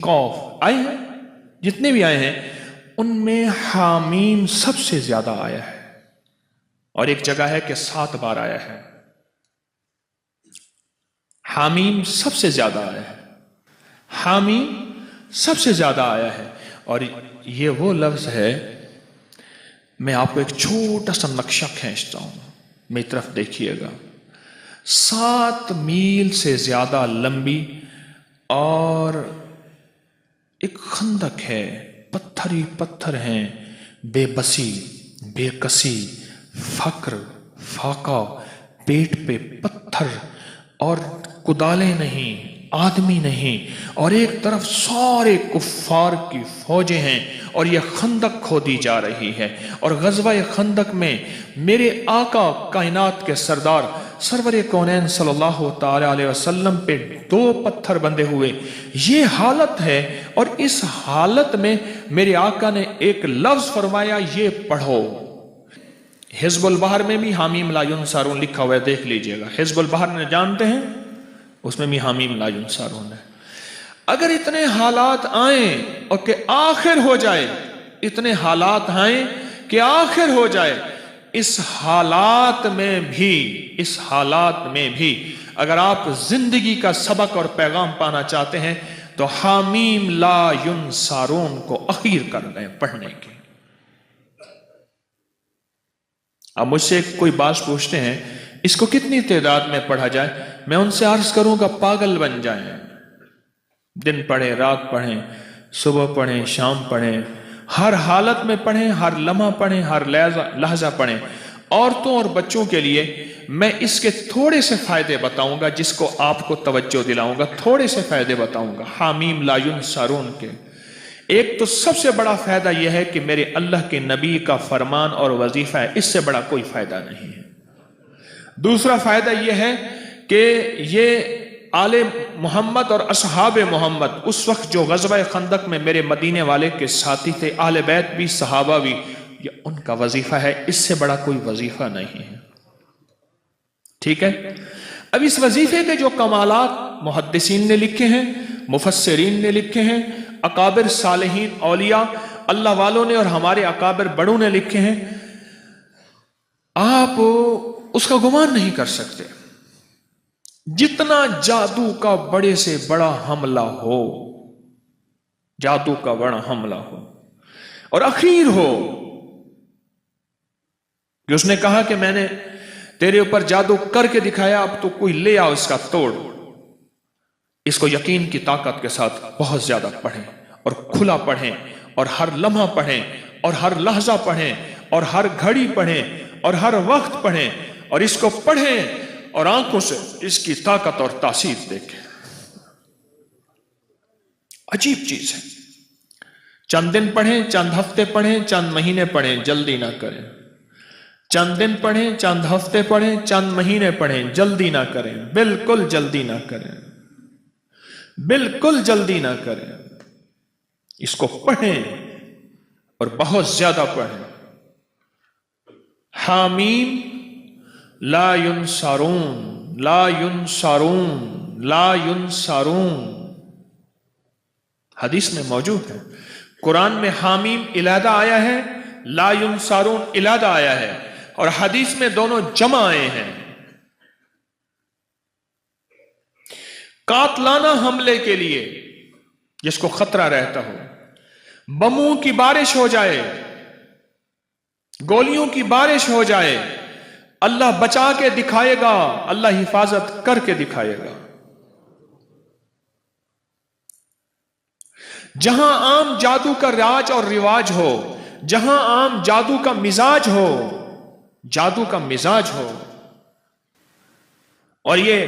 कौफ आए हैं, जितने भी आए हैं उनमें हामीम सबसे ज्यादा आया है, और एक जगह है कि 7 बार आया है। हामीम सबसे ज्यादा आया है, हामीम सबसे ज्यादा आया है। और ये वो लफ्ज है, मैं आपको एक छोटा सा नक्शा खींचता हूं, मेरी तरफ देखिएगा। 7 मील से ज्यादा लंबी और एक खंदक है, पत्थर ही पत्थर हैं, बेबसी, बेकसी, फक्र, फाका, पेट पे पत्थर और कुदाले नहीं, आदमी नहीं, और एक तरफ सारे कुफ्फार की फौजें हैं और यह खंदक खोदी जा रही है। और गज़वा खंदक में मेरे आका कायनात के सरदार सरवर कौनैन सल्लल्लाहु ताला अलैहि वसल्लम पे 2 पत्थर बंधे हुए, ये हालत है। और इस हालत में मेरे आका ने एक लफ्ज फरमाया, ये पढ़ो। हिज़्बुल बहर में भी हामीम ला युनसरून लिखा हुआ है, देख लीजिएगा। हिज़्बुल बहर ने जानते हैं, उसमें भी हामीम ला युनसरून है। अगर इतने हालात आए और कि आखिर हो जाए, इतने हालात आए कि आखिर हो जाए, इस हालात में भी अगर आप जिंदगी का सबक और पैगाम पाना चाहते हैं तो हामीम ला युनसरून को अखीर कर दें पढ़ने की। अब मुझसे कोई बात पूछते हैं, इसको कितनी तादाद में पढ़ा जाए? मैं उनसे अर्ज करूंगा, पागल बन जाएं। दिन पढ़ें, रात पढ़ें, सुबह पढ़ें, शाम पढ़ें, हर हालत में पढ़ें, हर लम्हा पढ़ें, हर लहजा पढ़ें। औरतों और बच्चों के लिए मैं इसके थोड़े से फायदे बताऊंगा, जिसको आपको तवज्जो दिलाऊंगा, थोड़े से फायदे बताऊंगा हामीम ला युनसरून के। एक तो सबसे बड़ा फायदा यह है कि मेरे अल्लाह के नबी का फरमान और वजीफा है, इससे बड़ा कोई फायदा नहीं है। दूसरा फायदा यह है कि ये आले मोहम्मद और असहाब मोहम्मद, उस वक्त जो गज़वा खंदक में मेरे मदीने वाले के साथी थे, आले बैत भी, सहाबा भी, ये उनका वजीफा है, इससे बड़ा कोई वजीफा नहीं है। ठीक है। अब इस वजीफे के जो कमालात मुहद्दिसीन ने लिखे हैं, मुफस्सिरीन ने लिखे हैं, अकाबिर सालिहीन औलिया अल्लाह वालों ने और हमारे अकाबिर बड़ों ने लिखे हैं, आप उसका गुमान नहीं कर सकते। जितना जादू का बड़े से बड़ा हमला हो, जादू का बड़ा हमला हो और अखीर हो कि उसने कहा कि मैंने तेरे ऊपर जादू करके दिखाया, अब तो कोई ले आओ इसका तोड़। इसको यकीन की ताकत के साथ बहुत ज्यादा पढ़ें और खुला पढ़ें और हर लम्हा पढ़ें और हर लहजा पढ़ें और हर घड़ी पढ़ें और हर वक्त पढ़ें, और इसको पढ़ें और आंखों से इसकी ताकत और तासीर देखें। अजीब चीज है। चंद दिन पढ़ें, चंद हफ्ते पढ़ें, चंद महीने पढ़ें, जल्दी ना करें। चंद दिन पढ़ें, चंद हफ्ते पढ़ें, चंद महीने पढ़ें, जल्दी ना करें, बिल्कुल जल्दी ना करें, बिल्कुल जल्दी ना करें। इसको पढ़ें और बहुत ज्यादा पढ़ें। हामीम ला युनसरून, ला युनसरून, ला युनसरून, हदीस में मौजूद है। कुरान में हामीम इलादा आया है, ला युनसरून इलादा आया है, और हदीस में दोनों जमा आए हैं। कातलाना हमले के लिए जिसको खतरा रहता हो, बमों की बारिश हो जाए, गोलियों की बारिश हो जाए, अल्लाह बचा के दिखाएगा, अल्लाह हिफाजत करके दिखाएगा। जहां आम जादू का राज और रिवाज हो, जहां आम जादू का मिजाज हो, जादू का मिजाज हो, और ये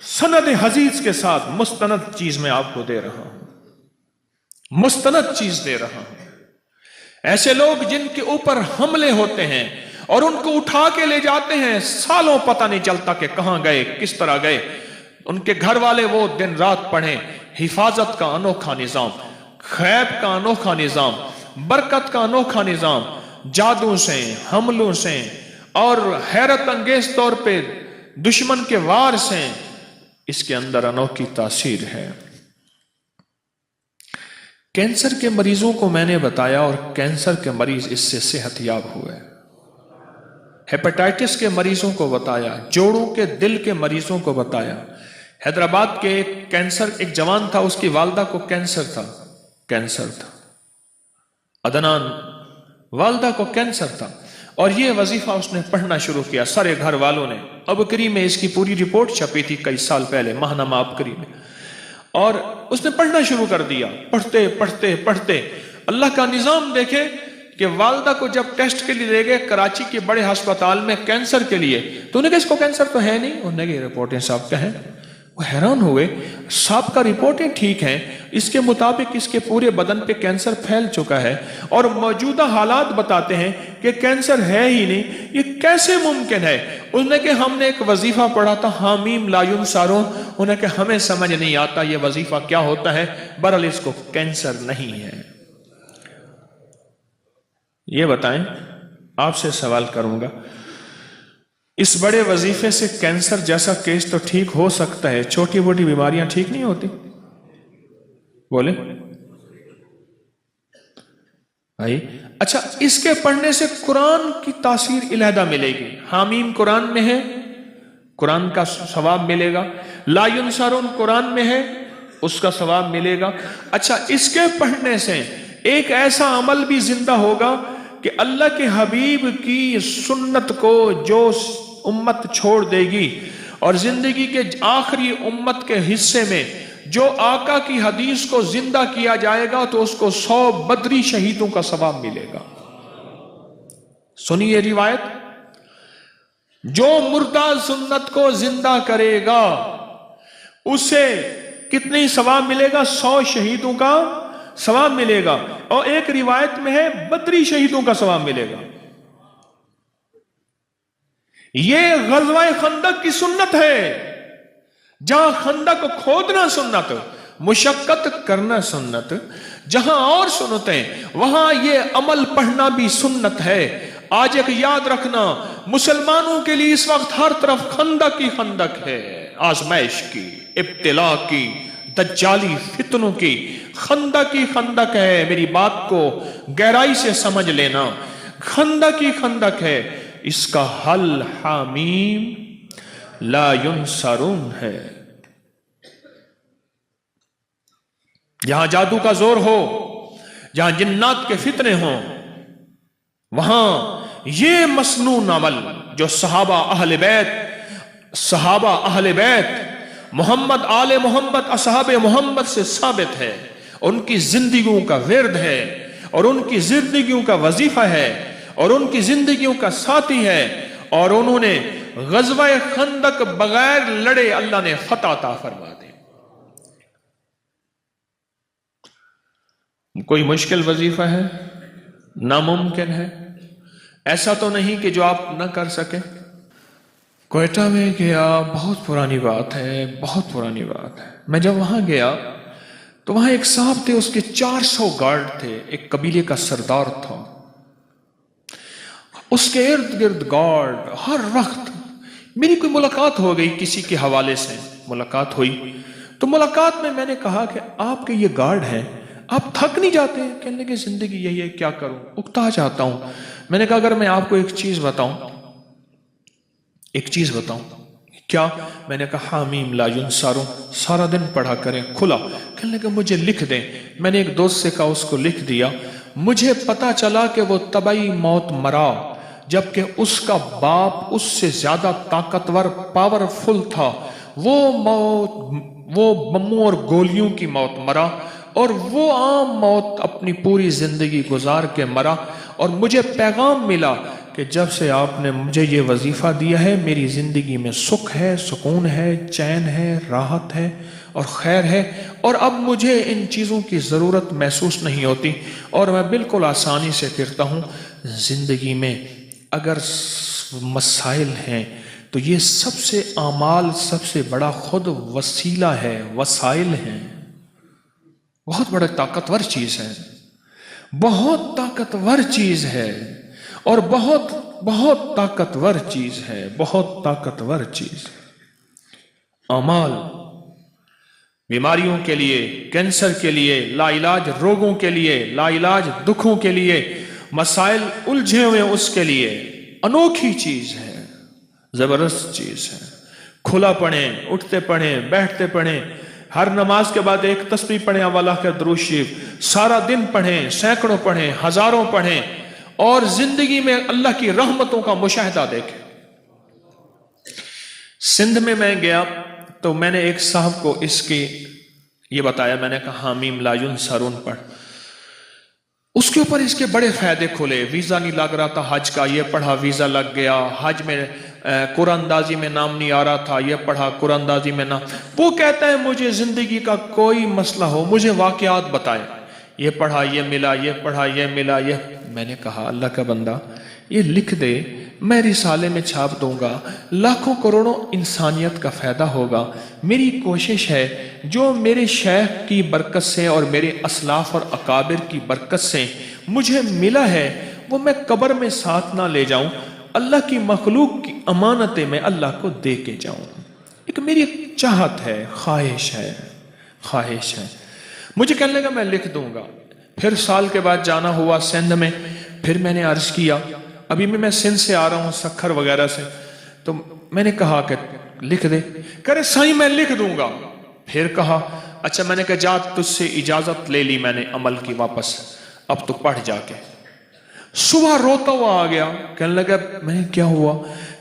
सनद हजीज के साथ मुस्तनद चीज मैं आपको दे रहा हूं, मुस्तनद चीज दे रहा हूं। ऐसे लोग जिनके ऊपर हमले होते हैं और उनको उठा के ले जाते हैं, सालों पता नहीं चलता कि कहां गए, किस तरह गए। उनके घर वाले वो दिन रात पढ़े, हिफाजत का अनोखा निजाम, खैब का अनोखा निजाम, बरकत का अनोखा निजाम, जादू से, हमलों से और हैरत अंगेज तौर पे दुश्मन के वार से, इसके अंदर अनोखी तासीर है। कैंसर के मरीजों को मैंने बताया और कैंसर के मरीज इससे सेहतयाब हुए। हेपेटाइटिस के मरीजों को बताया, जोड़ों के दिल के मरीजों को बताया। हैदराबाद के एक जवान था, उसकी वालदा को कैंसर था, अदनान, वालदा को कैंसर था। और ये वजीफा उसने पढ़ना शुरू किया, सारे घर वालों ने। अबकरी में इसकी पूरी रिपोर्ट छपी थी कई साल पहले, माहनामा अबकरी में, और उसने पढ़ना शुरू कर दिया। पढ़ते पढ़ते पढ़ते अल्लाह का निजाम देखे कि वालदा को जब टेस्ट के लिए ले गए कराची के बड़े अस्पताल में कैंसर के लिए, तो उन्हें कहा इसको कैंसर तो है नहीं, उन्होंने कहा रिपोर्टें साहब का है। वो हैरान हुए, साहब का रिपोर्टें ठीक हैं, इसके मुताबिक इसके पूरे बदन पे कैंसर फैल चुका है और मौजूदा हालात बताते हैं कि कैंसर है ही नहीं, ये कैसे मुमकिन है? उसने कहा हमने एक वजीफा पढ़ा था, हामीम ला युनसारून, उन्हें कहा हमें समझ नहीं आता ये वजीफा क्या होता है, बहरहाल इसको कैंसर नहीं है। ये बताएं, आपसे सवाल करूंगा, इस बड़े वजीफे से कैंसर जैसा केस तो ठीक हो सकता है, छोटी मोटी बीमारियां ठीक नहीं होती? बोले भाई। अच्छा, इसके पढ़ने से कुरान की तासीर इलादा मिलेगी। हामीम कुरान में है, कुरान का सवाब मिलेगा। ला युनसारून कुरान में है, उसका सवाब मिलेगा। अच्छा, इसके पढ़ने से एक ऐसा अमल भी जिंदा होगा कि अल्लाह के हबीब की सुन्नत को जो उम्मत छोड़ देगी और जिंदगी के आखिरी उम्मत के हिस्से में जो आका की हदीस को जिंदा किया जाएगा तो उसको 100 बदरी शहीदों का सवाब मिलेगा। सुनिए रिवायत, जो मुर्दा सुन्नत को जिंदा करेगा उसे कितनी सवाब मिलेगा? 100 शहीदों का सवाब मिलेगा। और एक रिवायत में है बदरी शहीदों का सवाब मिलेगा। ये ग़ज़वा खंदक की सुन्नत है, जहां खंदक खोदना सुन्नत, मुशक्कत करना सुन्नत, जहां और सुन्नतें वहां ये अमल पढ़ना भी सुन्नत है। आज एक याद रखना, मुसलमानों के लिए इस वक्त हर तरफ खंदक ही खंदक है, आजमाइश की, इब्तिला की, दज्जाली फितनों की, खंदक ही खंदक है। मेरी बात को गहराई से समझ लेना, खंदक ही खंदक है। इसका हल हामीम ला युनसारून है। जहां जादू का जोर हो, जहां जिन्नात के फितने हो, वहां ये मसनून अमल जो सहाबा अहले बैत मोहम्मद आले मोहम्मद असहाबे मोहम्मद से साबित है, उनकी जिंदगियों का विर्द है और उनकी जिंदगियों का वजीफा है और उनकी जिंदगियों का साथी है। और उन्होंने ग़ज़वा खंदक बगैर लड़े अल्लाह ने फतह अता फरमा दी। कोई मुश्किल वजीफा है? नामुमकिन है? ऐसा तो नहीं कि जो आप न कर सके। क्वेटा में गया, बहुत पुरानी बात है, बहुत पुरानी बात है। मैं जब वहां गया तो वहां एक साहब थे, उसके 400 गार्ड थे, एक कबीले का सरदार था, उसके इर्द गिर्द गार्ड। हर वक्त मेरी कोई मुलाकात हो गई, किसी के हवाले से मुलाकात हुई, तो मुलाकात में मैंने कहा कि आपके ये गार्ड हैं, आप थक नहीं जाते? कहने लगे जिंदगी यही है, क्या करूं, उकता जाता हूं। मैंने कहा अगर मैं आपको एक चीज बताऊं, क्या? मैंने कहा हामीम ला युनसारून, सारा दिन पढ़ा करें खुला। कहने लगे मुझे लिख दें। मैंने एक दोस्त से कहा, उसको लिख दिया। मुझे पता चला कि वो तबाई मौत मरा, जबकि उसका बाप उससे ज्यादा ताकतवर, पावरफुल था। वो बमों और गोलियों की मौत मरा और वो आम मौत अपनी पूरी जिंदगी गुजार के मरा। और मुझे पैगाम मिला कि जब से आपने मुझे ये वजीफा दिया है, मेरी जिंदगी में सुख है, सुकून है, चैन है, राहत है और खैर है, और अब मुझे इन चीज़ों की ज़रूरत महसूस नहीं होती और मैं बिल्कुल आसानी से फिरता हूँ। जिंदगी में अगर मसाइल हैं तो ये सबसे आमाल सबसे बड़ा खुद वसीला है, वसाइल हैं। बहुत बड़ा ताकतवर चीज़ है, बहुत ताकतवर चीज़ है और बहुत बहुत ताकतवर चीज है, बहुत ताकतवर चीज है। अमाल बीमारियों के लिए, कैंसर के लिए, लाइलाज रोगों के लिए, लाइलाज दुखों के लिए, मसाइल उलझे हुए उसके लिए अनोखी चीज है, जबरदस्त चीज है। खुला पढ़ें, उठते पढ़ें, बैठते पढ़ें, हर नमाज के बाद एक तस्बीह पढ़ें, अवला का दुरूद शरीफ, सारा दिन पढ़ें, सैकड़ों पढ़ें, हजारों पढ़ें, और जिंदगी में अल्लाह की रहमतों का मुशाहिदा देखें। सिंध में मैं गया तो मैंने एक साहब को इसकी ये बताया, मैंने कहा हामीम ला युनसरून पढ़, उसके ऊपर इसके बड़े फायदे खुले। वीजा नहीं लग रहा था हज का, ये पढ़ा वीजा लग गया। हज में कुरानदाजी में नाम नहीं आ रहा था, ये पढ़ा कुरानदाजी में नाम। वो कहता है मुझे जिंदगी का कोई मसला हो मुझे वाकयात बताए, ये पढ़ा ये मिला, ये पढ़ा ये मिला, ये। मैंने कहा अल्लाह का बंदा ये लिख दे, मैं रिसाले में छाप दूंगा, लाखों करोड़ों इंसानियत का फायदा होगा। मेरी कोशिश है जो मेरे शेख की बरकत से और मेरे असलाफ और अकाबिर की बरकत से मुझे मिला है वो मैं कब्र में साथ ना ले जाऊं, अल्लाह की मखलूक की अमानतें मैं अल्लाह को दे के जाऊं। एक मेरी चाहत है, ख्वाहिश है। मुझे कहने लगा मैं लिख दूंगा। फिर साल के बाद जाना हुआ सिंध में, फिर मैंने अर्ज किया, अभी मैं सिंध से आ रहा हूं सखर वगैरह से, तो मैंने कहा कि लिख दे। करे साईं मैं लिख दूंगा। फिर कहा अच्छा, मैंने कहा जा तुझसे इजाजत ले ली मैंने अमल की वापस, अब तो पढ़ जाके। सुबह रोता हुआ आ गया, कहने लगा मैं क्या हुआ?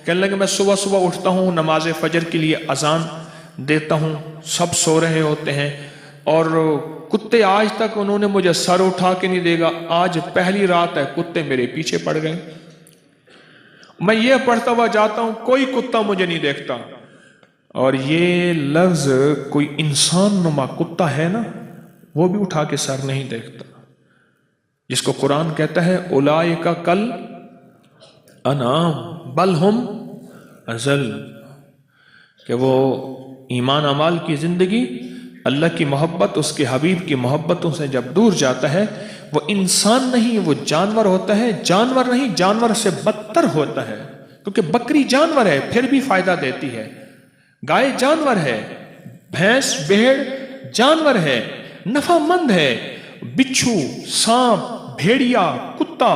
कहने लगा मैं सुबह सुबह उठता हूँ, नमाज फजर के लिए अजान देता हूँ, सब सो रहे होते हैं और कुत्ते आज तक उन्होंने मुझे सर उठा के नहीं देगा, आज पहली रात है कुत्ते मेरे पीछे पड़ गए। मैं ये पढ़ता हुआ जाता हूं, कोई कुत्ता मुझे नहीं देखता। और ये लफ्ज कोई इंसान नुमा कुत्ता है ना, वो भी उठा के सर नहीं देखता, जिसको कुरान कहता है उलाइका कल अनाम बल हुम अजल, कि वो ईमान अमाल की जिंदगी, अल्लाह की मोहब्बत, उसके हबीब की मोहब्बतों से जब दूर जाता है वो इंसान नहीं वो जानवर होता है। जानवर नहीं, जानवर से बदतर होता है, क्योंकि बकरी जानवर है फिर भी फायदा देती है, गाय जानवर है, भैंस भेड़ जानवर है, नफामंद है। बिच्छू, सांप, भेड़िया, कुत्ता,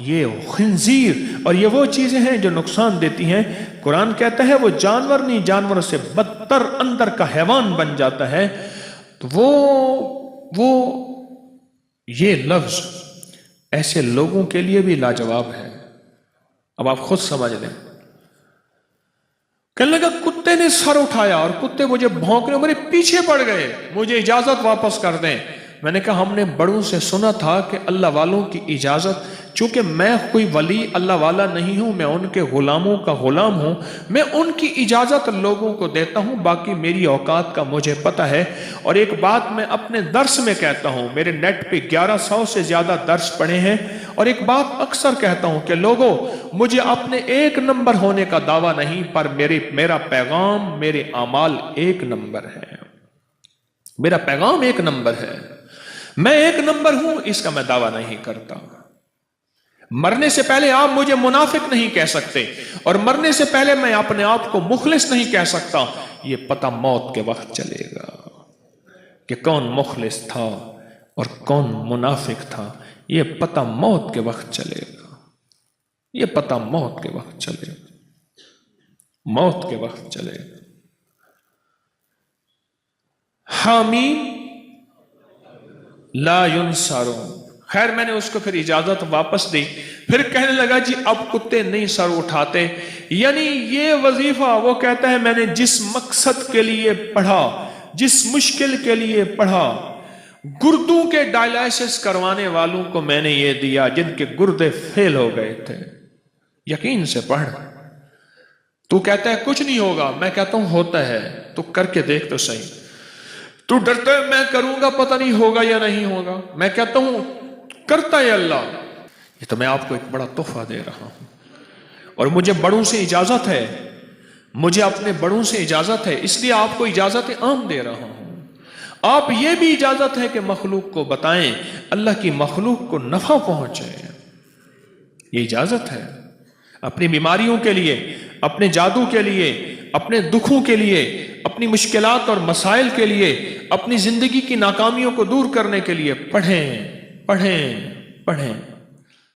ये खिंजीर और ये वो चीजें हैं जो नुकसान देती हैं। कुरान कहता है वो जानवर नहीं, जानवर से बदतर अंदर का हैवान बन जाता है। तो वो ये लफ्ज ऐसे लोगों के लिए भी लाजवाब है। अब आप खुद समझ लें। कहने लगा कुत्ते ने सर उठाया और कुत्ते मुझे भौंकने मेरे पीछे पड़ गए, मुझे इजाजत वापस कर दें। मैंने कहा हमने बड़ों से सुना था कि अल्लाह वालों की इजाजत, चूंकि मैं कोई वली अल्लाह वाला नहीं हूं, मैं उनके गुलामों का गुलाम हूं, मैं उनकी इजाजत लोगों को देता हूं, बाकी मेरी औकात का मुझे पता है। और एक बात मैं अपने दर्स में कहता हूं, मेरे नेट पे 1100 से ज्यादा दर्स पढ़े हैं, और एक बात अक्सर कहता हूं कि लोगों मुझे अपने एक नंबर होने का दावा नहीं, पर मेरा पैगाम, मेरे अमाल एक नंबर है। मेरा पैगाम एक नंबर है, मैं एक नंबर हूं, इसका मैं दावा नहीं करता। मरने से पहले आप मुझे मुनाफिक नहीं कह सकते, और मरने से पहले मैं अपने आप को मुखलिस नहीं कह सकता। ये पता मौत के वक्त चलेगा कि कौन मुखलिस था और कौन मुनाफिक था। ये पता मौत के वक्त चलेगा, ये पता मौत के वक्त चलेगा, मौत के वक्त चलेगा। हामीम ला युनसरून। खैर मैंने उसको फिर इजाजत वापस दी। फिर कहने लगा जी अब कुत्ते नहीं सर उठाते, यानी ये वजीफा वो कहता है मैंने जिस मकसद के लिए पढ़ा, जिस मुश्किल के लिए पढ़ा, गुर्दों के डायलिसिस करवाने वालों को मैंने ये दिया जिनके गुर्दे फेल हो गए थे। यकीन से पढ़। तू कहता है कुछ नहीं होगा, मैं कहता हूं होता है, तू करके देख तो सही। तू डरता है मैं करूंगा पता नहीं होगा या नहीं होगा, मैं कहता हूं करता है अल्लाह। ये तो मैं आपको एक बड़ा तोहफा दे रहा हूं, और मुझे बड़ों से इजाजत है, मुझे अपने बड़ों से इजाजत है, इसलिए आपको इजाजत आम दे रहा हूं। आप ये भी इजाजत है कि मखलूक को बताएं, अल्लाह की मखलूक को नफा पहुंचे, ये इजाजत है। अपनी बीमारियों के लिए, अपने जादू के लिए, اپنے دکھوں کے لیے، اپنی مشکلات اور مسائل کے لیے، اپنی زندگی کی ناکامیوں کو دور کرنے کے لیے پڑھیں پڑھیں پڑھیں۔